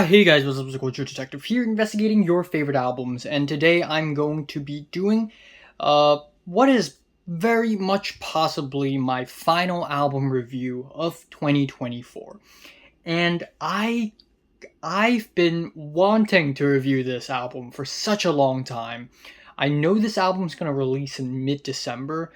Hey guys, what's up? It's the Culture Detective here, investigating your favorite albums, and today I'm going to be doing what is very much possibly my final album review of 2024. And I've been wanting to review this album for such a long time. I know this album's going to release in mid-December,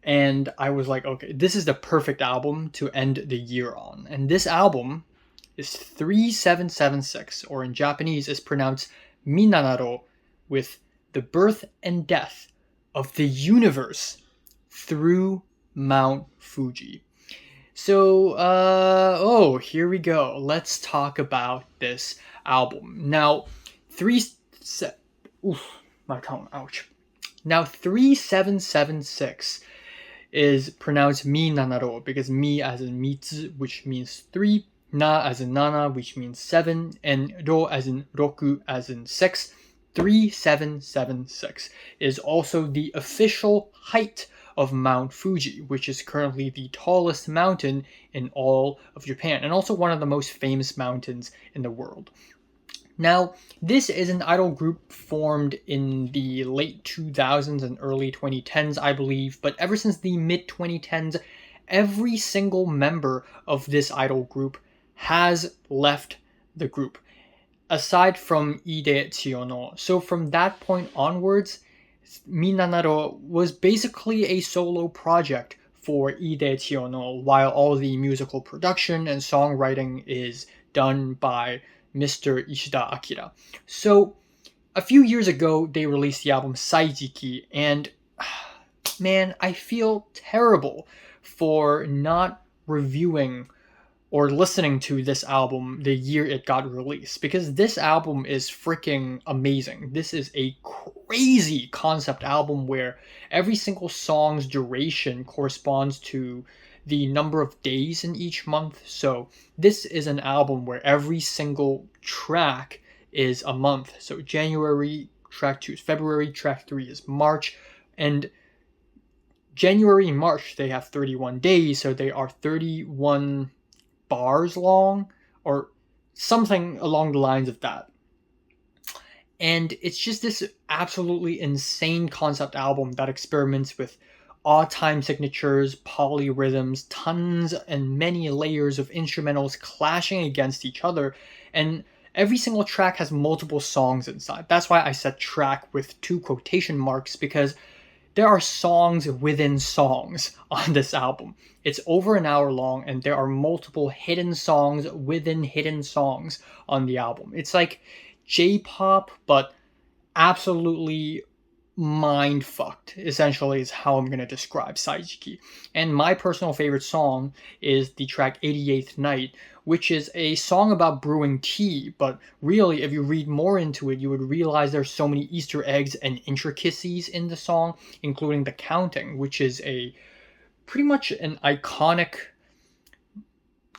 and I was like, okay, this is the perfect album to end the year on. And this album is 3776, or in Japanese is pronounced Minanaro, with the birth and death of the universe through Mount Fuji. So, here we go. Let's talk about this album. Now, oof, my tongue, ouch. Now, 3776 is pronounced Minanaro because mi as in mitsu, which means three, na as in nana, which means seven, and ro as in roku as in six. 3776 is also the official height of Mount Fuji, which is currently the tallest mountain in all of Japan, and also one of the most famous mountains in the world. Now, this is an idol group formed in the late 2000s and early 2010s, I believe, but ever since the mid 2010s, every single member of this idol group has left the group, aside from Ide Chiyono. So from that point onwards, Minanaro was basically a solo project for Ide Chiyono, while all the musical production and songwriting is done by Mr. Ishida Akira. So a few years ago, they released the album Saiki, and man, I feel terrible for not reviewing or listening to this album the year it got released, because this album is freaking amazing. This is a crazy concept album where every single song's duration corresponds to the number of days in each month. So this is an album where every single track is a month. So January, track 2 is February, track 3 is March, and January and March, they have 31 days, so they are 31 bars long, or something along the lines of that. And it's just this absolutely insane concept album that experiments with odd time signatures, polyrhythms, tons and many layers of instrumentals clashing against each other, and every single track has multiple songs inside. That's why I said track with 2 quotation marks, because there are songs within songs on this album. It's over an hour long, and there are multiple hidden songs within hidden songs on the album. It's like J-pop, but absolutely mind-fucked, essentially, is how I'm going to describe Saiki. And my personal favorite song is the track 88th Night, which is a song about brewing tea, but really, if you read more into it, you would realize there's so many Easter eggs and intricacies in the song, including the counting, which is a pretty much an iconic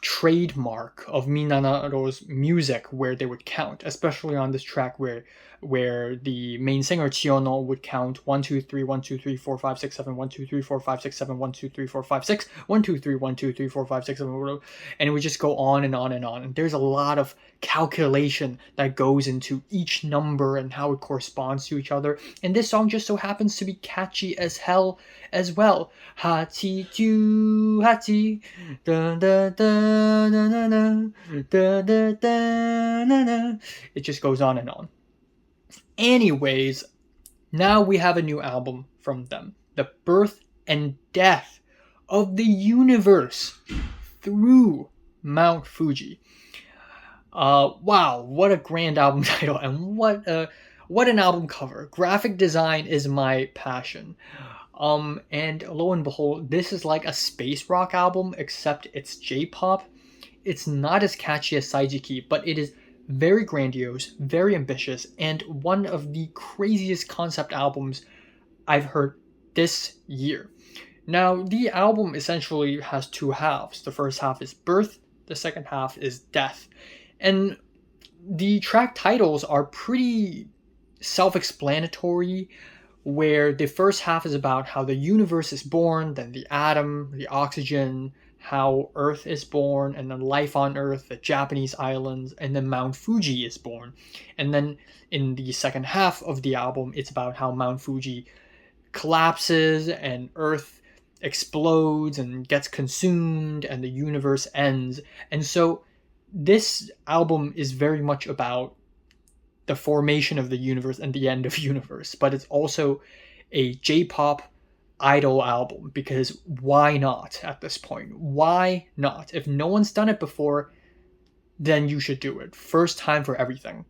trademark of Minanaro's music, where they would count, especially on this track where the main singer Chiyono would count 1 2 3 1 2 3 4 5 6 7 1 2 3 4 5 6 7 1 2 3 4 5 6 1 2 3 1 2 3 4 5 6 7, and it would just go on and on and on. And there's a lot of calculation that goes into each number and how it corresponds to each other. And this song just so happens to be catchy as hell as well. Hachi ju hachi da da da da da da da da. It just goes on and on. Anyways, now we have a new album from them. The birth and death of the universe through Mount Fuji. Wow, what a grand album title, and what an album cover. Graphic design is my passion. And lo and behold, this is like a space rock album, except it's J-pop. It's not as catchy as Saiki, but it is very grandiose, very ambitious, and one of the craziest concept albums I've heard this year. Now, the album essentially has 2 halves. The first half is birth, the second half is death. And the track titles are pretty self-explanatory, where the first half is about how the universe is born, then the atom, the oxygen, how Earth is born, and then life on Earth, the Japanese islands, and then Mount Fuji is born. And then in the second half of the album, it's about how Mount Fuji collapses and Earth explodes and gets consumed and the universe ends. And so this album is very much about the formation of the universe and the end of universe, but it's also a J-pop idol album, because why not at this point? Why not? If no one's done it before, then you should do it. First time for everything.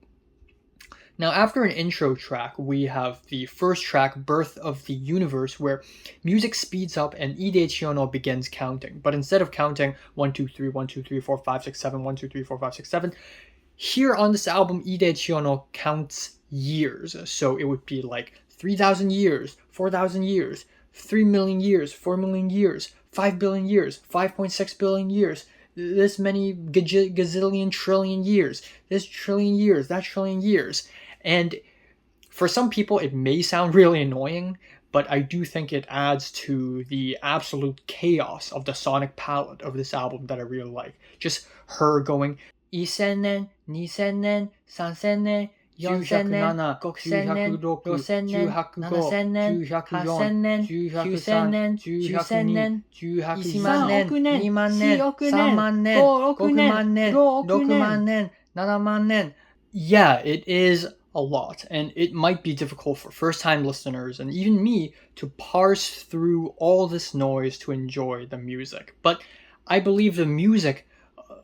Now, after an intro track, we have the first track, Birth of the Universe, where music speeds up and Ide Chiono begins counting. But instead of counting 1, 2, 3, 1, 2, 3, 4, 5, 6, 7, 1, 2, 3, 4, 5, 6, 7, here on this album, Ide Chiono counts years. So it would be like 3,000 years, 4,000 years, 3 million years, 4 million years, 5 billion years, 5.6 billion years, this many gazillion trillion years, this trillion years, that trillion years. And for some people, it may sound really annoying, but I do think it adds to the absolute chaos of the sonic palette of this album that I really like. Just her going 1000年、2000年、3000年、4000年、5000年、6000年、7000年、8000年、9000年、1000年、1万年、2万年、3万年、5万年、6万年、7万年. Yeah, it is a lot, and it might be difficult for first-time listeners and even me to parse through all this noise to enjoy the music. But I believe the music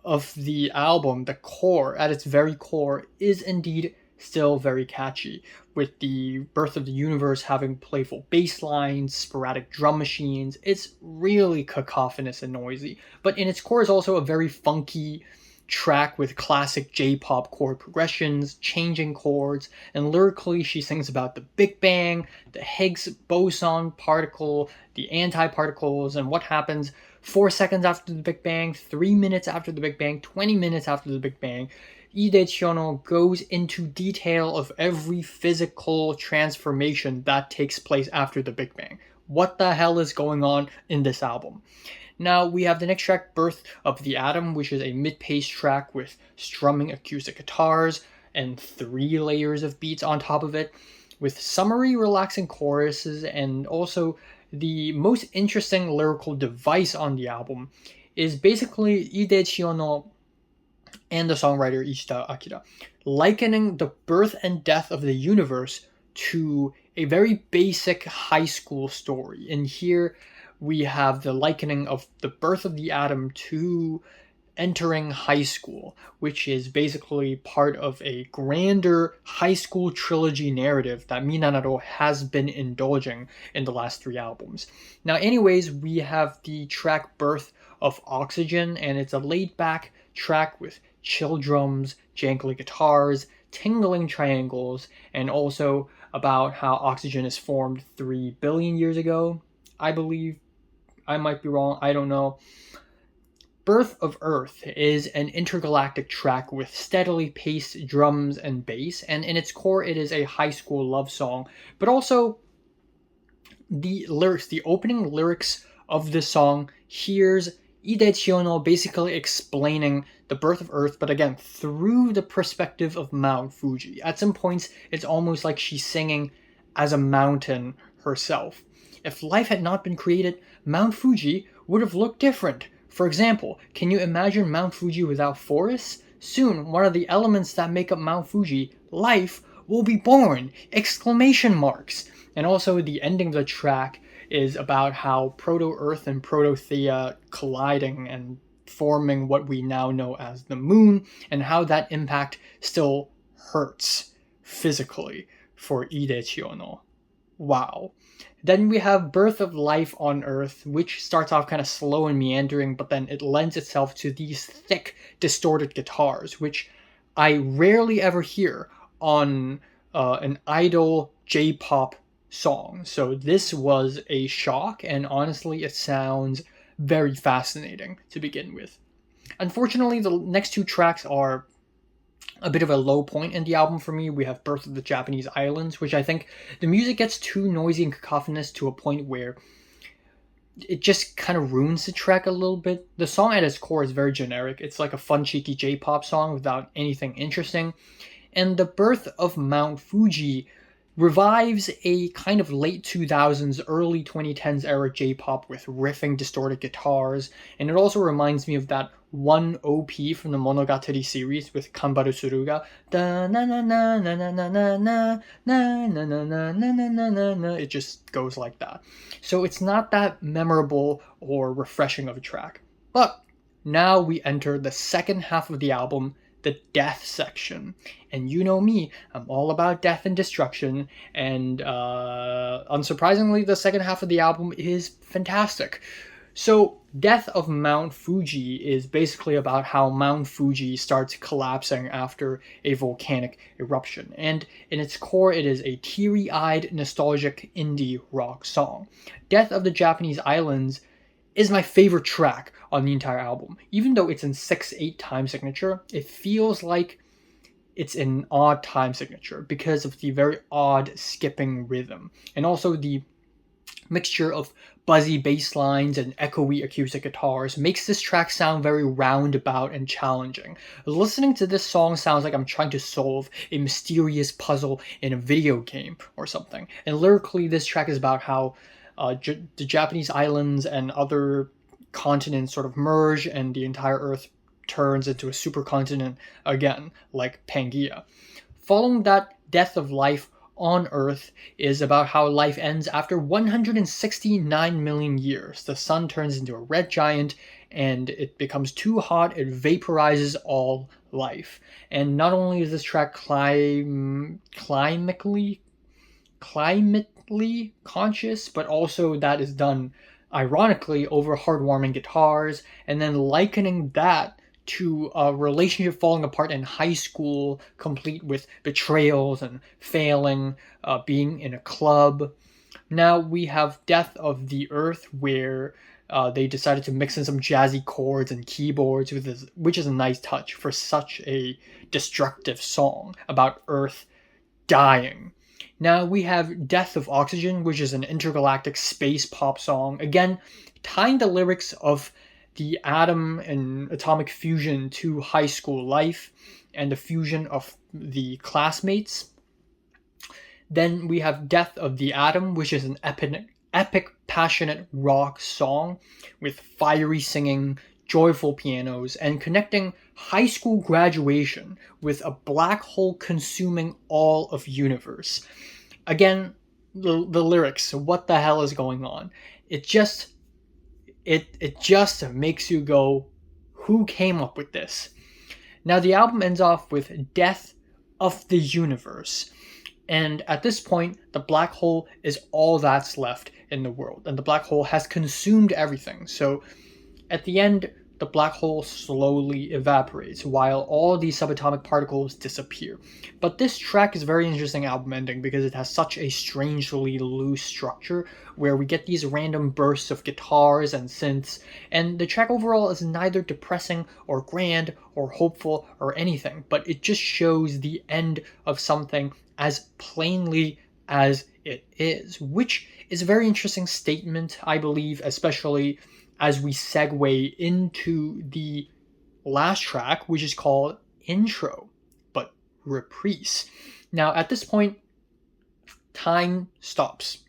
of the album, the core, at its very core, is indeed still very catchy, with the Birth of the Universe having playful bass lines, sporadic drum machines. It's really cacophonous and noisy, but in its core is also a very funky track with classic J-pop chord progressions, changing chords, and lyrically she sings about the Big Bang, the Higgs boson particle, the antiparticles, and what happens 4 seconds after the Big Bang, 3 minutes after the Big Bang, 20 minutes after the Big Bang. Ide Chiono goes into detail of every physical transformation that takes place after the Big Bang. What the hell is going on in this album? Now, we have the next track, Birth of the Atom, which is a mid-paced track with strumming acoustic guitars and 3 layers of beats on top of it, with summery, relaxing choruses, and also the most interesting lyrical device on the album is basically Ide Chiono and the songwriter Ishita Akira likening the birth and death of the universe to a very basic high school story. And here we have the likening of the birth of the atom to entering high school, which is basically part of a grander high school trilogy narrative that Minanato has been indulging in the last 3 albums. Now, anyways, we have the track Birth of Oxygen, and it's a laid-back track with chill drums, jangly guitars, tingling triangles, and also about how oxygen is formed 3 billion years ago, I believe. I might be wrong, I don't know. Birth of Earth is an intergalactic track with steadily paced drums and bass, and in its core it is a high school love song, but also the lyrics, the opening lyrics of this song, here's Ide Chiono basically explaining the birth of Earth, but again, through the perspective of Mount Fuji. At some points, it's almost like she's singing as a mountain herself. If life had not been created, Mount Fuji would have looked different. For example, can you imagine Mount Fuji without forests? Soon, one of the elements that make up Mount Fuji, life, will be born! Exclamation marks! And also, the ending of the track is about how Proto-Earth and Proto-Theia colliding and forming what we now know as the moon, and how that impact still hurts physically for Ide Chiono. Wow. Then we have Birth of Life on Earth, which starts off kind of slow and meandering, but then it lends itself to these thick, distorted guitars, which I rarely ever hear on an idol J-pop song. So this was a shock, and honestly, it sounds very fascinating to begin with. Unfortunately, the next 2 tracks are a bit of a low point in the album for me. We have Birth of the Japanese Islands, which I think the music gets too noisy and cacophonous to a point where it just kind of ruins the track a little bit. The song at its core is very generic. It's like a fun, cheeky J-pop song without anything interesting. And the birth of Mount Fuji revives a kind of late 2000s, early 2010s era J-pop with riffing, distorted guitars, and it also reminds me of that one OP from the Monogatari series with Kanbaru Suruga. Da na na na na na na na na na na na na na na na na. It just goes like that. So it's not that memorable or refreshing of a track. But now we enter the second half of the album, the death section. And you know me, I'm all about death and destruction, and unsurprisingly, the second half of the album is fantastic. So, Death of Mount Fuji is basically about how Mount Fuji starts collapsing after a volcanic eruption. And in its core, it is a teary-eyed, nostalgic indie rock song. Death of the Japanese Islands is my favorite track on the entire album. Even though it's in 6/8 time signature, it feels like it's an odd time signature because of the very odd skipping rhythm. And also the mixture of buzzy bass lines and echoey acoustic guitars makes this track sound very roundabout and challenging. Listening to this song sounds like I'm trying to solve a mysterious puzzle in a video game or something. And lyrically, this track is about how the Japanese islands and other continents sort of merge and the entire Earth turns into a supercontinent again, like Pangaea. Following that, death of life on Earth is about how life ends after 169 million years. The sun turns into a red giant and it becomes too hot, it vaporizes all life. And not only is this track climatically conscious, but also that is done ironically over heartwarming guitars, and then likening that to a relationship falling apart in high school, complete with betrayals and failing, being in a club. Now we have Death of the Earth, where they decided to mix in some jazzy chords and keyboards, which is a nice touch for such a destructive song about Earth dying. Now we have Death of Oxygen, which is an intergalactic space pop song. Again, tying the lyrics of the atom and atomic fusion to high school life and the fusion of the classmates. Then we have Death of the Atom, which is an epic passionate rock song with fiery singing, joyful pianos, and connecting high school graduation with a black hole consuming all of universe. Again, the lyrics, what the hell is going on? It just makes you go, who came up with this? Now the album ends off with Death of the Universe. And at this point, the black hole is all that's left in the world. And the black hole has consumed everything. So at the end, the black hole slowly evaporates while all these subatomic particles disappear. But this track is a very interesting album ending because it has such a strangely loose structure where we get these random bursts of guitars and synths, and the track overall is neither depressing or grand or hopeful or anything, but it just shows the end of something as plainly as it is, which is a very interesting statement, I believe, especially as we segue into the last track, which is called Intro, but Reprise. Now, at this point, time stops.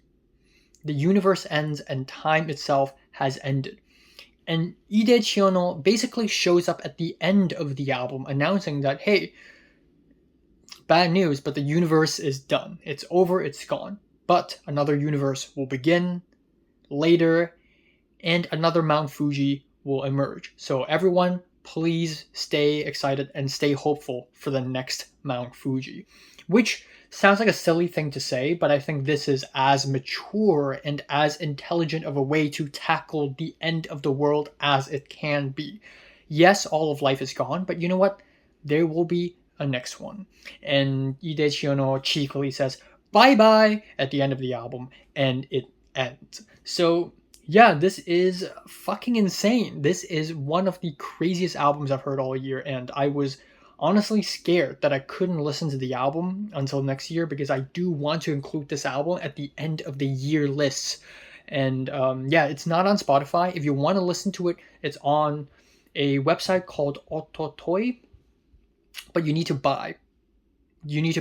The universe ends and time itself has ended. And Ide Chiono basically shows up at the end of the album announcing that, hey, bad news, but the universe is done. It's over, it's gone. But another universe will begin later, and another Mount Fuji will emerge. So everyone, please stay excited and stay hopeful for the next Mount Fuji. Which sounds like a silly thing to say, but I think this is as mature and as intelligent of a way to tackle the end of the world as it can be. Yes, all of life is gone, but you know what? There will be a next one. And Ide Chiono cheekily says, bye-bye, at the end of the album, and it ends. So yeah, this is fucking insane. This is one of the craziest albums I've heard all year, and I was honestly scared that I couldn't listen to the album until next year because I do want to include this album at the end of the year lists And yeah, it's not on Spotify. If you want to listen to it, it's on a website called Ototoi, but you need to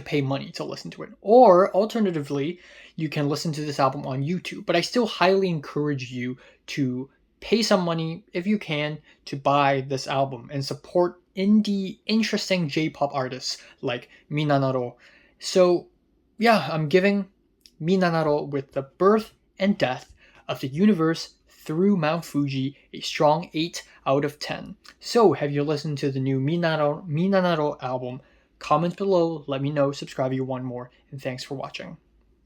pay money to listen to it. Or alternatively, you can listen to this album on YouTube. But I still highly encourage you to pay some money if you can to buy this album and support indie, interesting J-pop artists like Minanaro. So yeah, I'm giving Minanaro, with the birth and death of the universe through Mount Fuji, a strong 8 out of 10. So have you listened to the new Minanaro album? Comment below, let me know, subscribe if you want more, and thanks for watching.